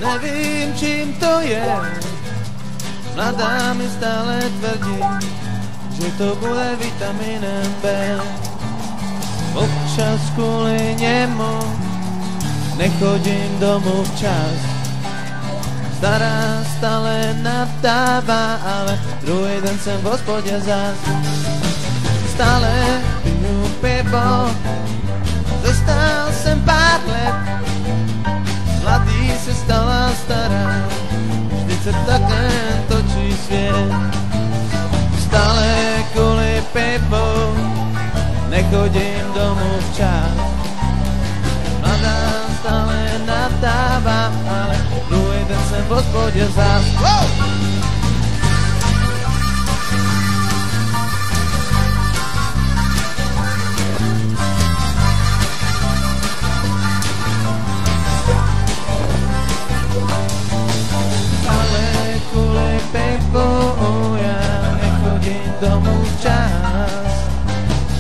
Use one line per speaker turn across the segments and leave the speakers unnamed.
Nevím, čím to je. Mladá mi stále tvrdí, že to bude vitamínem B. Občas kvůli němu nechodím domů včas. Stará stále nadává, ale druhý den jsem v hospodě zas. Stále piju pivo, zastál jsem pár let. Mladý se stala stará, vždyť se také točí svět. Stále kvůli pivu nechodím domů včas. Mladá stále nadává, ale druhý den jsem v hospodě zas. Domů včas.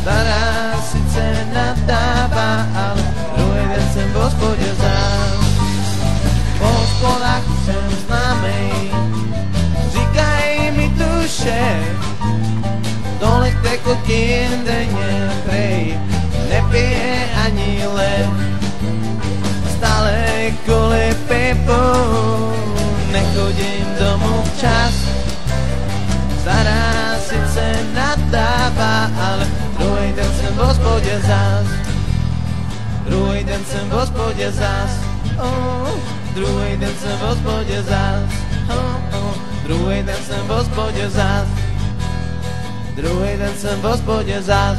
Stará sice nadává, ale druhý den jsem v hospodě zás. Po hospodách jsem známej, říkají mi duše, tolik tekutin denně prej, nepije ani led. Stále kvůli pivu nechodím domů včas. Stará sice nadává, ale druhý den jsem v hospodě zás. Druhý den jsem v hospodě zás. Druhý den jsem v hospodě zás. Druhý den jsem v hospodě zás. Druhý den jsem v hospodě zás.